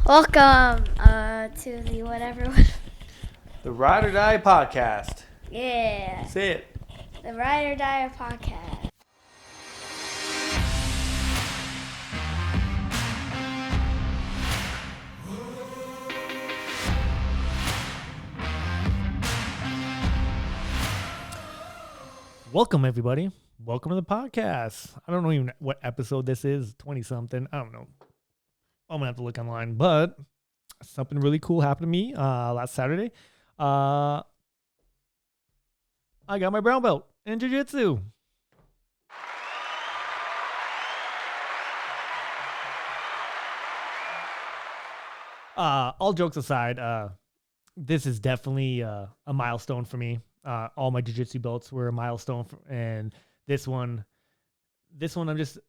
Welcome to the whatever. The Ride or Die Podcast. Yeah. Say it. The Ride or Die Podcast. Welcome, everybody. Welcome to the podcast. I don't know even what episode this is, 20-something. I don't know. I'm going to have to look online. But something really cool happened to me last Saturday. I got my brown belt in Jiu-Jitsu. All jokes aside, this is definitely a milestone for me. All my jiu-jitsu belts were a milestone, and this one I'm just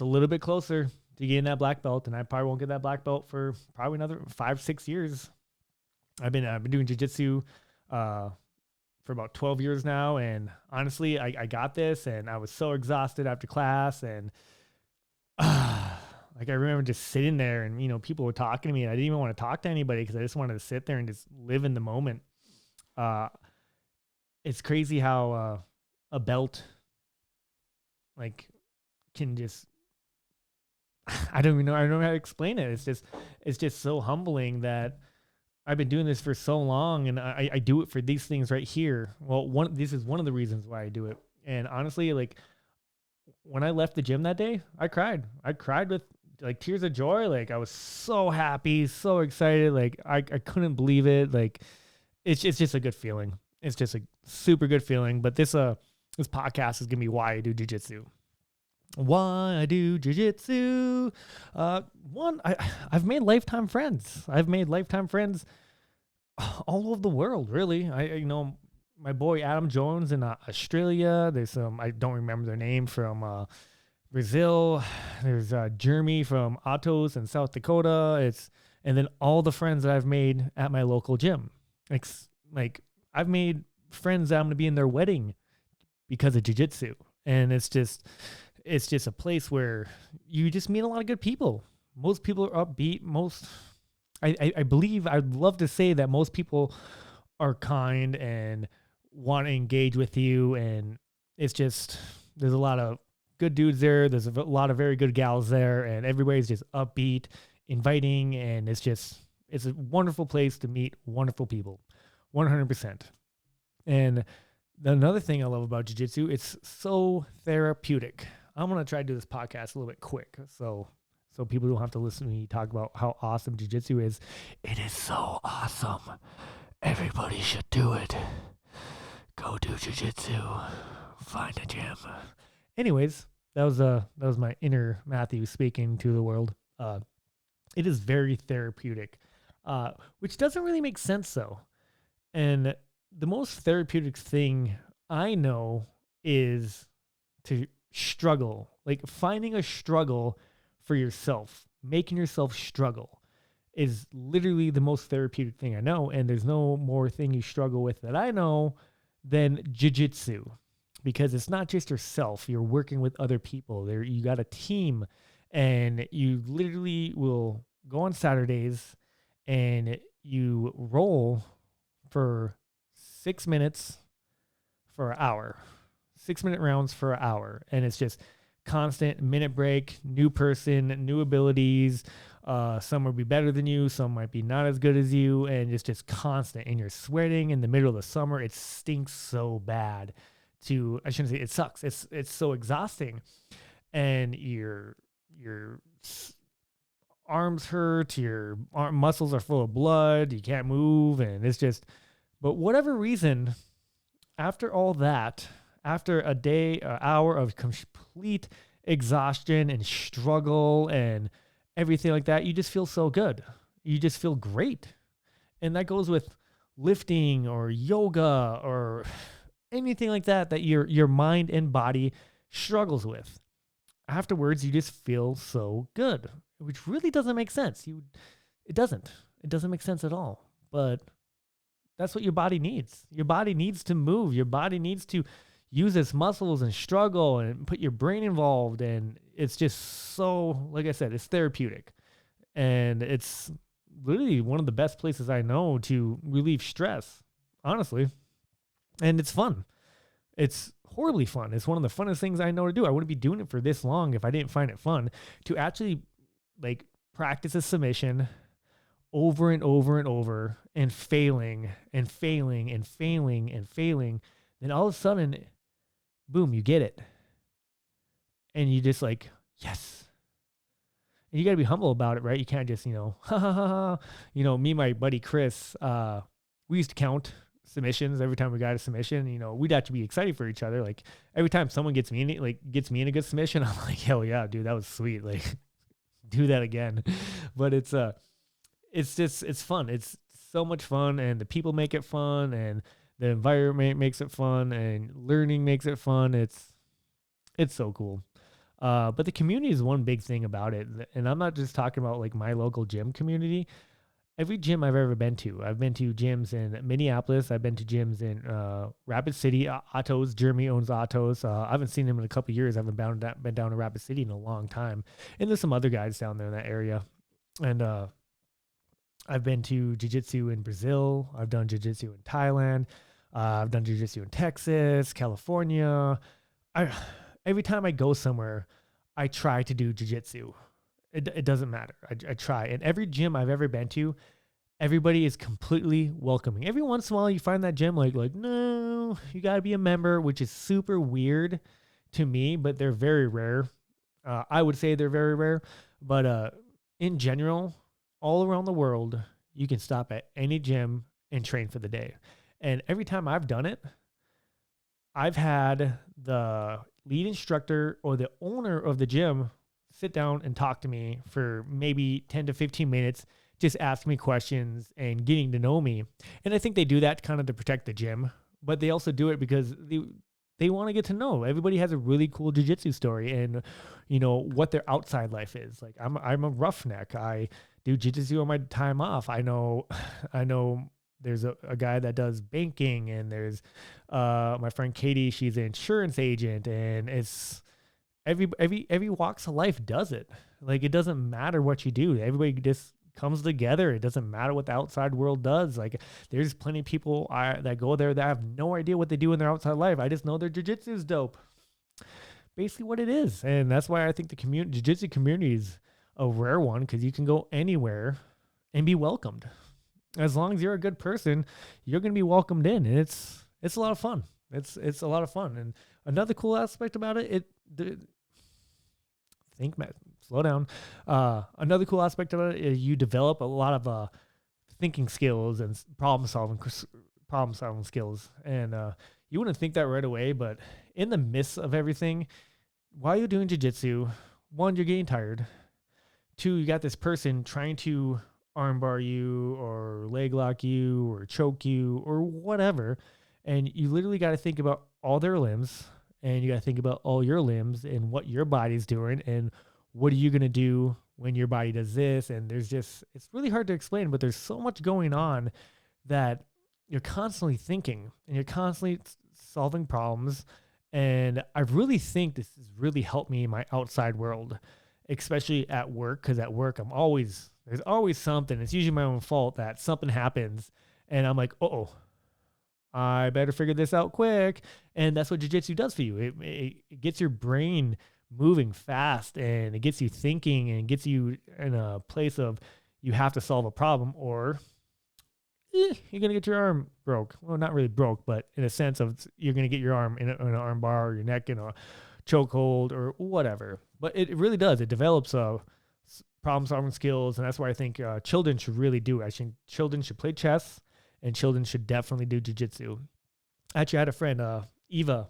a little bit closer to getting that black belt, and I probably won't get that black belt for probably another 5-6 years. I've been doing jiu-jitsu for about 12 years now, and honestly, I got this, and I was so exhausted after class, and like I remember just sitting there, and people were talking to me, and I didn't even want to talk to anybody because I just wanted to sit there and just live in the moment. It's crazy how a belt can just I don't know how to explain it. It's just so humbling that I've been doing this for so long, and I do it for these things right here. Well, this is one of the reasons why I do it. And honestly, like when I left the gym that day, I cried. I cried with like tears of joy. Like I was so happy, so excited. Like I couldn't believe it. Like it's just a good feeling. It's just a super good feeling. But this podcast is gonna be why I do jiu-jitsu. Why I do jiu-jitsu. I've made lifetime friends. I've made lifetime friends all over the world, really. My boy Adam Jones in Australia. There's some, I don't remember their name, from Brazil. There's Jeremy from Atos in South Dakota. And then all the friends that I've made at my local gym. Like I've made friends that I'm going to be in their wedding because of jiu-jitsu. And it's just a place where you just meet a lot of good people. Most people are upbeat. I believe, I'd love to say that most people are kind and want to engage with you. And it's just, there's a lot of good dudes there. There's a lot of very good gals there, and everybody's just upbeat, inviting. And it's a wonderful place to meet wonderful people. 100%. And another thing I love about jiu-jitsu, it's so therapeutic. I'm going to try to do this podcast a little bit quick so people don't have to listen to me talk about how awesome jiu-jitsu is. It is so awesome. Everybody should do it. Go do jiu-jitsu. Find a gym. Anyways, that was my inner Matthew speaking to the world. It is very therapeutic, which doesn't really make sense though. And the most therapeutic thing I know is to struggle, like finding a struggle for yourself, making yourself struggle is literally the most therapeutic thing I know. And there's no more thing you struggle with that I know than jiu-jitsu, because it's not just yourself. You're working with other people there. You got a team, and you literally will go on Saturdays and you roll for 6 minutes for an hour, 6-minute rounds for an hour. And it's just constant minute break, new person, new abilities. Some will be better than you. Some might be not as good as you. And it's just constant. And you're sweating in the middle of the summer. It stinks so bad I shouldn't say it sucks. It's so exhausting. And your arms hurt. Your muscles are full of blood. You can't move. And it's just, but whatever reason, after all that, after a day, an hour of complete exhaustion and struggle and everything like that, you just feel so good. You just feel great. And that goes with lifting or yoga or anything like that your mind and body struggles with. Afterwards, you just feel so good, which really doesn't make sense. It doesn't make sense at all. But that's what your body needs. Your body needs to move. Your body needs to use its muscles and struggle and put your brain involved. And it's just so, like I said, it's therapeutic. And it's literally one of the best places I know to relieve stress, honestly. And it's fun. It's horribly fun. It's one of the funnest things I know to do. I wouldn't be doing it for this long if I didn't find it fun to actually like practice a submission over and over and over and failing and failing and failing and failing. Then all of a sudden, boom, you get it. And you just like, yes. And you got to be humble about it, right? You can't just, ha ha ha ha. Me and my buddy Chris, we used to count submissions every time we got a submission. We'd have to be excited for each other. Like every time someone gets me in a good submission, I'm like, hell yeah, dude, that was sweet. Like do that again. But it's fun. It's so much fun, and the people make it fun, and the environment makes it fun, and learning makes it fun. It's so cool. But the community is one big thing about it. And I'm not just talking about like my local gym community. Every gym I've ever been to, I've been to gyms in Minneapolis. I've been to gyms in Rapid City. Otto's, Jeremy owns Otto's. I haven't seen him in a couple of years. I haven't been down to Rapid City in a long time. And there's some other guys down there in that area. And I've been to Jiu-Jitsu in Brazil. I've done Jiu-Jitsu in Thailand. I've done Jiu-Jitsu in Texas, California. Every time I go somewhere, I try to do Jiu-Jitsu. It doesn't matter. I try. And every gym I've ever been to, everybody is completely welcoming. Every once in a while, you find that gym like no, you got to be a member, which is super weird to me, but they're very rare. I would say they're very rare. But in general, all around the world, you can stop at any gym and train for the day. And every time I've done it, I've had the lead instructor or the owner of the gym sit down and talk to me for maybe 10 to 15 minutes, just ask me questions and getting to know me. And I think they do that kind of to protect the gym, but they also do it because they want to get to know. Everybody has a really cool jiu-jitsu story and, what their outside life is. Like I'm a roughneck. I do jiu-jitsu on my time off. I know there's a guy that does banking, and there's my friend Katie, she's an insurance agent, and it's every walks of life does it. Like it doesn't matter what you do. Everybody just comes together. It doesn't matter what the outside world does. Like there's plenty of people that go there that have no idea what they do in their outside life. I just know their jiu-jitsu is dope. Basically what it is. And that's why I think the jiu-jitsu community is a rare one, because you can go anywhere and be welcomed. As long as you're a good person, you're going to be welcomed in. And it's a lot of fun. It's a lot of fun. And another cool aspect about it, slow down. Another cool aspect about it is you develop a lot of thinking skills and problem solving skills. And you wouldn't think that right away, but in the midst of everything, while you're doing jiu-jitsu, one, you're getting tired. Two, you got this person trying to armbar you or leg lock you or choke you or whatever. And you literally got to think about all their limbs, and you got to think about all your limbs and what your body's doing and what are you going to do when your body does this. And it's really hard to explain, but there's so much going on that you're constantly thinking and you're constantly solving problems. And I really think this has really helped me in my outside world, especially at work, because at work there's always something. It's usually my own fault that something happens and I'm like, uh-oh, I better figure this out quick. And that's what jiu-jitsu does for you. It gets your brain moving fast, and it gets you thinking, and gets you in a place of you have to solve a problem, or you're going to get your arm broke. Well, not really broke, but in a sense of you're going to get your arm in an arm bar, or your neck in a chokehold or whatever. But it really does. It develops problem solving skills. And that's why I think children should really do it. I think children should play chess, and children should definitely do jiu-jitsu. Actually, I had a friend, Eva.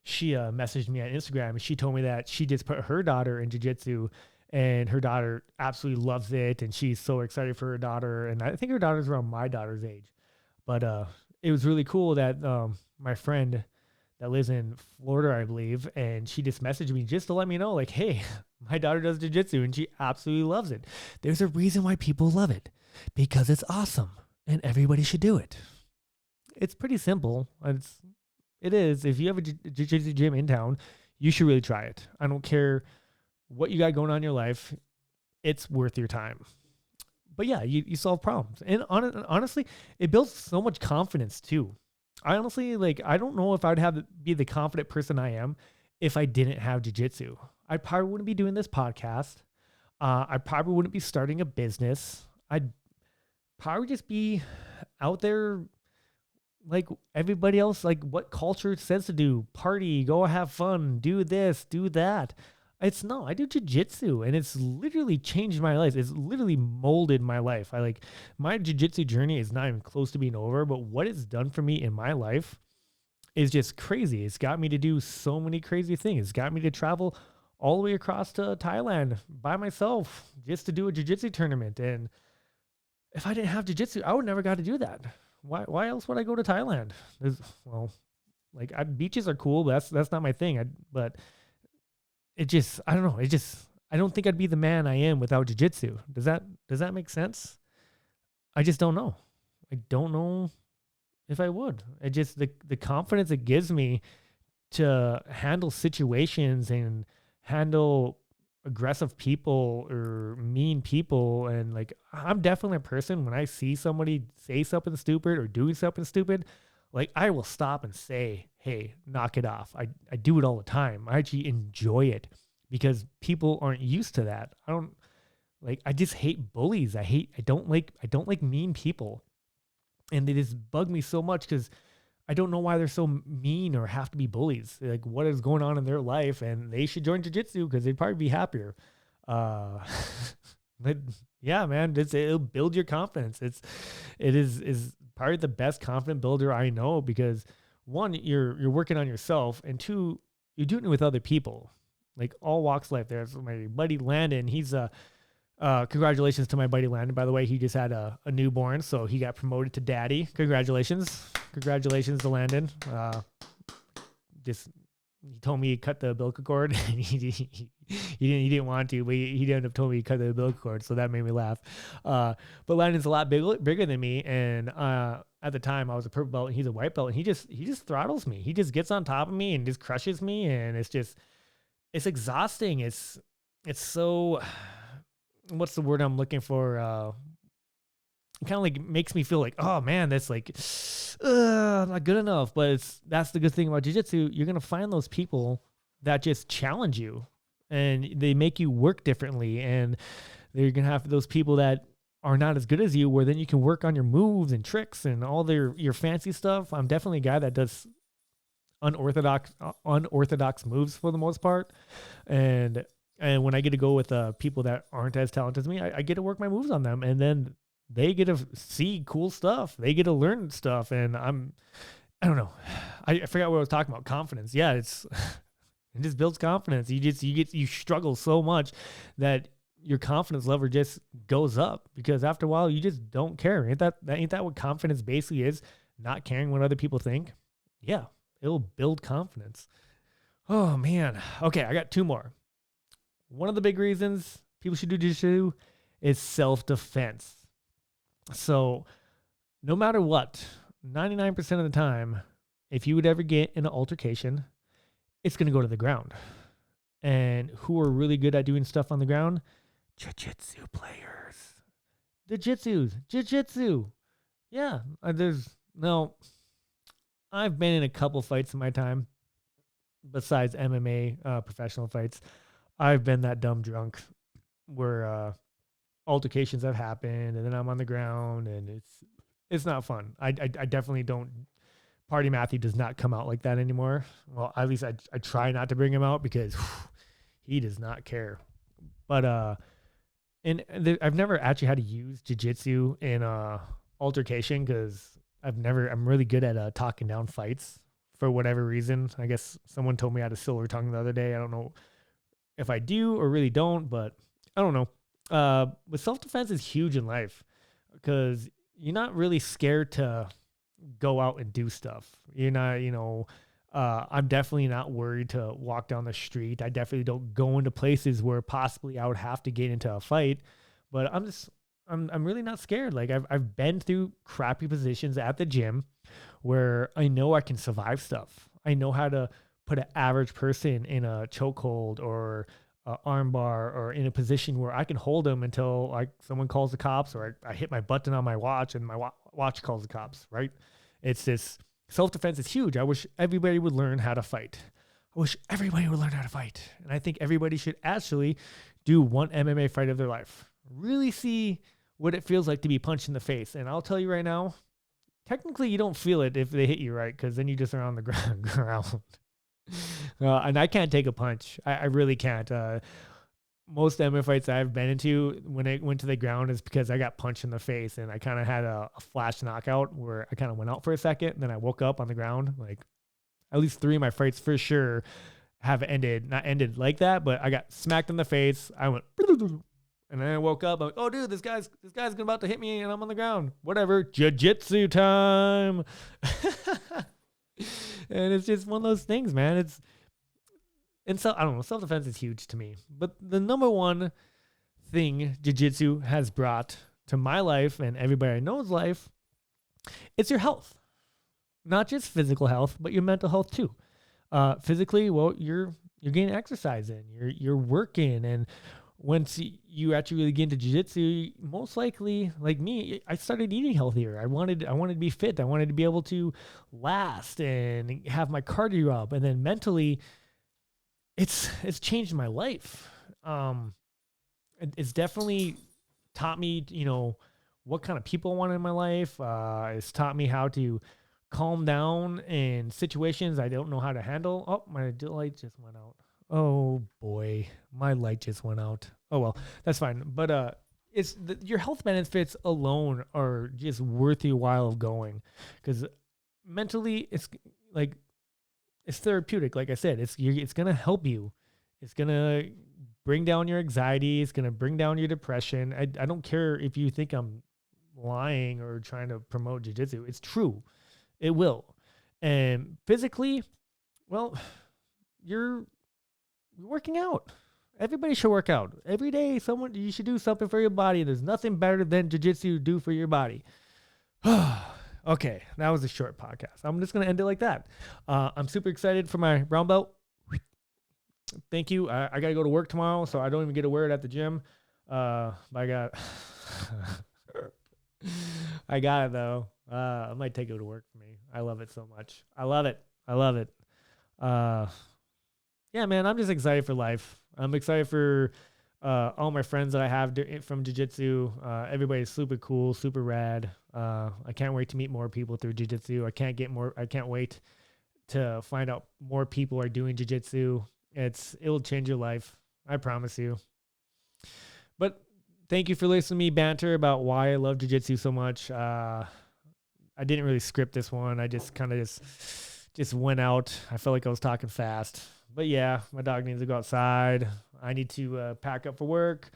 She messaged me on Instagram, and she told me that she just put her daughter in jiu-jitsu, and her daughter absolutely loves it, and she's so excited for her daughter. And I think her daughter's around my daughter's age. But it was really cool that my friend that lives in Florida, I believe, and she just messaged me just to let me know, like, hey, my daughter does jiu-jitsu, and she absolutely loves it. There's a reason why people love it, because it's awesome, and everybody should do it. It's pretty simple. It is. If you have a jiu-jitsu gym in town, you should really try it. I don't care what you got going on in your life. It's worth your time. But yeah, you solve problems. And honestly, it builds so much confidence too. I honestly, like, I don't know if I'd be the confident person I am if I didn't have jujitsu. I probably wouldn't be doing this podcast. I probably wouldn't be starting a business. I'd probably just be out there like everybody else, like what culture says to do: party, go have fun, do this, do that. It's no, I do jujitsu, and it's literally changed my life. It's literally molded my life. I like my jujitsu journey is not even close to being over, but what it's done for me in my life is just crazy. It's got me to do so many crazy things. It's got me to travel all the way across to Thailand by myself just to do a jiu-jitsu tournament. And if I didn't have jiu-jitsu, I would never got to do that. Why else would I go to Thailand? Well, like beaches are cool, but that's not my thing. But it just, I don't know. I don't think I'd be the man I am without jiu-jitsu. Does that make sense? I just don't know. I don't know if I would. It just, the confidence it gives me to handle situations and handle aggressive people or mean people. And like, I'm definitely a person, when I see somebody say something stupid or doing something stupid, like I will stop and say, hey, knock it off. I do it all the time. I actually enjoy it because people aren't used to that. I just hate bullies. I don't like mean people. And they just bug me so much because I don't know why they're so mean or have to be bullies. Like, what is going on in their life? And they should join jiu-jitsu because they'd probably be happier. But yeah, man, it'll build your confidence. It is probably the best confident builder I know because one, you're working on yourself, and two, you're doing it with other people, like all walks of life. There's my buddy Landon. He's congratulations to my buddy Landon. By the way, he just had a newborn, so he got promoted to daddy. Congratulations to Landon. He told me he cut the umbilical cord. he didn't want to, but he ended up telling me he cut the umbilical cord, so that made me laugh. But Landon's a lot bigger than me, and at the time I was a purple belt and he's a white belt, and he just throttles me. He just gets on top of me and just crushes me, and it's exhausting. It's so, what's the word I'm looking for? It kind of like makes me feel like, oh man, that's like not good enough. But that's the good thing about jiu-jitsu. You're gonna find those people that just challenge you, and they make you work differently. And you're gonna have those people that are not as good as you, where then you can work on your moves and tricks and all your fancy stuff. I'm definitely a guy that does unorthodox moves for the most part, and when I get to go with people that aren't as talented as me, I get to work my moves on them, and then they get to see cool stuff. They get to learn stuff, and I don't know. I forgot what I was talking about. Confidence. Yeah, it just builds confidence. You struggle so much that your confidence level just goes up, because after a while you just don't care. Ain't that what confidence basically is? Not caring what other people think. Yeah, it'll build confidence. Oh man. Okay, I got two more. One of the big reasons people should do jiu-jitsu is self-defense. So no matter what, 99% of the time, if you would ever get in an altercation, it's going to go to the ground. And who are really good at doing stuff on the ground? Jiu-jitsu players. Jiu-jitsu. Yeah, I've been in a couple fights in my time, besides MMA professional fights. I've been that dumb drunk where altercations have happened, and then I'm on the ground, and it's not fun. I definitely don't. Party Matthew does not come out like that anymore. Well, at least I try not to bring him out, because he does not care. But I've never actually had to use jiu-jitsu in a altercation, because I'm really good at talking down fights for whatever reason. I guess someone told me I had a silver tongue the other day. I don't know if I do or really don't, but I don't know. But self-defense is huge in life, because you're not really scared to go out and do stuff. You're not, I'm definitely not worried to walk down the street. I definitely don't go into places where possibly I would have to get into a fight, but I'm really not scared. Like I've been through crappy positions at the gym where I know I can survive stuff. I know how to put an average person in a chokehold, or armbar or in a position where I can hold them until like someone calls the cops, or I hit my button on my watch and my watch calls the cops, right? It's this self-defense is huge. I wish everybody would learn how to fight. I wish everybody would learn how to fight. And I think everybody should actually do one MMA fight of their life. Really see what it feels like to be punched in the face. And I'll tell you right now, technically you don't feel it if they hit you, right? Because then you just are on the ground. And I can't take a punch. I really can't. Most MMA fights I've been into, when I went to the ground, is because I got punched in the face, and I kind of had a flash knockout where I kind of went out for a second, and then I woke up on the ground. Like at least 3 of my fights for sure have not ended like that, but I got smacked in the face. I went, and then I woke up. I'm like, oh, dude, this guy's about to hit me, and I'm on the ground. Whatever, jiu-jitsu time. And it's just one of those things, man. I don't know, self-defense is huge to me. But the number one thing jiu-jitsu has brought to my life and everybody I know's life, it's your health. Not just physical health, but your mental health too. Physically, well, you're getting exercise in, you're working, and once you actually really get into jiu-jitsu, most likely, like me, I started eating healthier. I wanted to be fit. I wanted to be able to last and have my cardio up. And then mentally, it's changed my life. It's definitely taught me, what kind of people I want in my life. It's taught me how to calm down in situations I don't know how to handle. Oh, my light just went out. Oh boy, my light just went out. Oh well, that's fine. But your health benefits alone are just worth your while of going, because mentally it's therapeutic. Like I said, it's gonna help you. It's gonna bring down your anxiety. It's gonna bring down your depression. I don't care if you think I'm lying or trying to promote jiu-jitsu. It's true. It will. And physically, well, you're working out. Everybody should work out. Every day, you should do something for your body. There's nothing better than jiu-jitsu to do for your body. Okay, that was a short podcast. I'm just going to end it like that. I'm super excited for my brown belt. Thank you. I got to go to work tomorrow, so I don't even get to wear it at the gym. But I got I got it, though. I might take it to work for me. I love it so much. I love it. Yeah, man, I'm just excited for life. I'm excited for all my friends that I have from jiu-jitsu. Everybody's super cool, super rad. I can't wait to meet more people through jiu-jitsu. I can't wait to find out more people are doing jiu-jitsu. It'll change your life. I promise you. But thank you for listening to me banter about why I love jiu-jitsu so much. I didn't really script this one. I just kind of just went out. I felt like I was talking fast. But yeah, my dog needs to go outside. I need to pack up for work.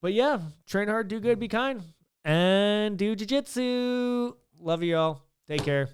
But yeah, train hard, do good, be kind, and do jiu-jitsu. Love you all. Take care.